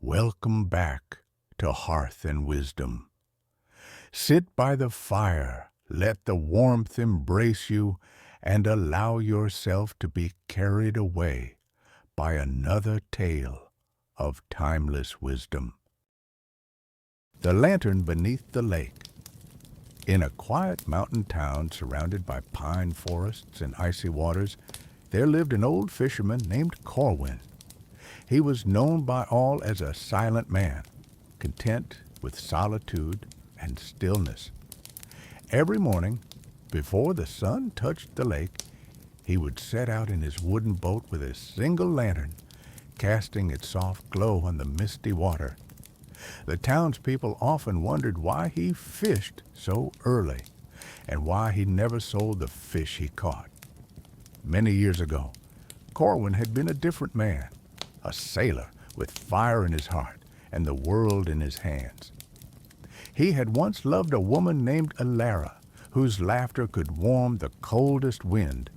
Welcome back to Hearth and Wisdom. Sit by the fire, let the warmth embrace you, and allow yourself to be carried away by another tale of timeless wisdom. The Lantern Beneath the Lake. In a quiet mountain town surrounded by pine forests and icy waters, there lived an old fisherman named Corwin. He was known by all as a silent man, content with solitude and stillness. Every morning, before the sun touched the lake, he would set out in his wooden boat with a single lantern, casting its soft glow on the misty water. The townspeople often wondered why he fished so early and why he never sold the fish he caught. Many years ago, Corwin had been a different man, a sailor with fire in his heart and the world in his hands. He had once loved a woman named Alara, whose laughter could warm the coldest wind.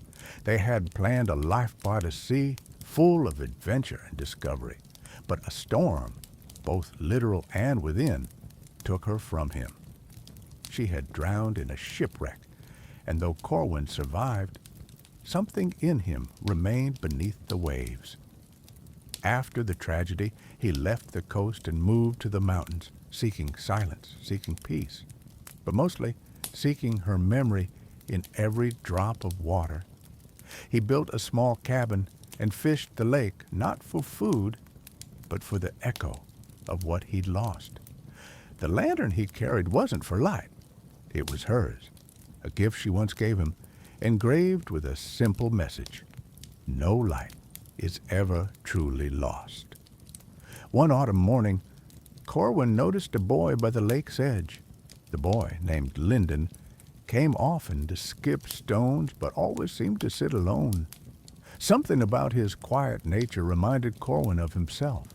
They had planned a life by the sea, full of adventure and discovery. But a storm, both literal and within, took her from him. She had drowned in a shipwreck, and though Corwin survived, something in him remained beneath the waves. After the tragedy, he left the coast and moved to the mountains, seeking silence, seeking peace, but mostly seeking her memory in every drop of water. He built a small cabin and fished the lake, not for food, but for the echo of what he'd lost. The lantern he carried wasn't for light. It was hers, a gift she once gave him, engraved with a simple message: no light is ever truly lost. One autumn morning, Corwin noticed a boy by the lake's edge. The boy, named Linden, came often to skip stones, but always seemed to sit alone. Something about his quiet nature reminded Corwin of himself,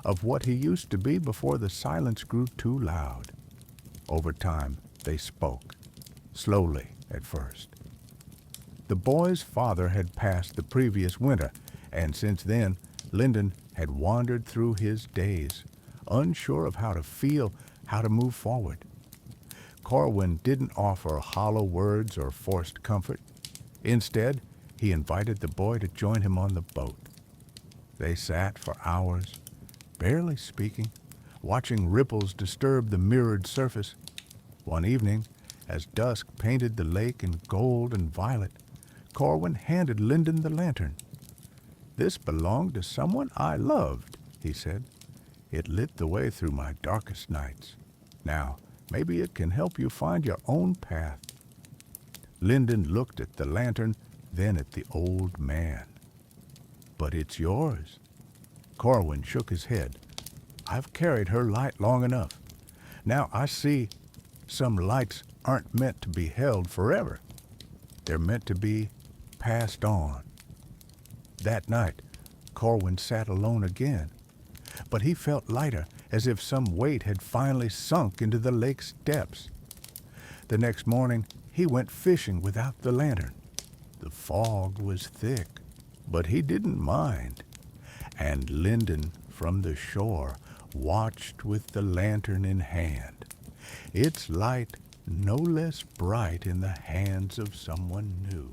of what he used to be before the silence grew too loud. Over time, they spoke, slowly at first. The boy's father had passed the previous winter, and since then, Linden had wandered through his days, unsure of how to feel, how to move forward. Corwin didn't offer hollow words or forced comfort. Instead, he invited the boy to join him on the boat. They sat for hours, barely speaking, watching ripples disturb the mirrored surface. One evening, as dusk painted the lake in gold and violet, Corwin handed Linden the lantern. "This belonged to someone I loved," he said. "It lit the way through my darkest nights. Now, maybe it can help you find your own path." Linden looked at the lantern, then at the old man. "But it's yours." Corwin shook his head. "I've carried her light long enough. Now I see some lights aren't meant to be held forever. They're meant to be passed on." That night, Corwin sat alone again, but he felt lighter, as if some weight had finally sunk into the lake's depths. The next morning, he went fishing without the lantern. The fog was thick, but he didn't mind. And Linden, from the shore, watched with the lantern in hand, its light no less bright in the hands of someone new.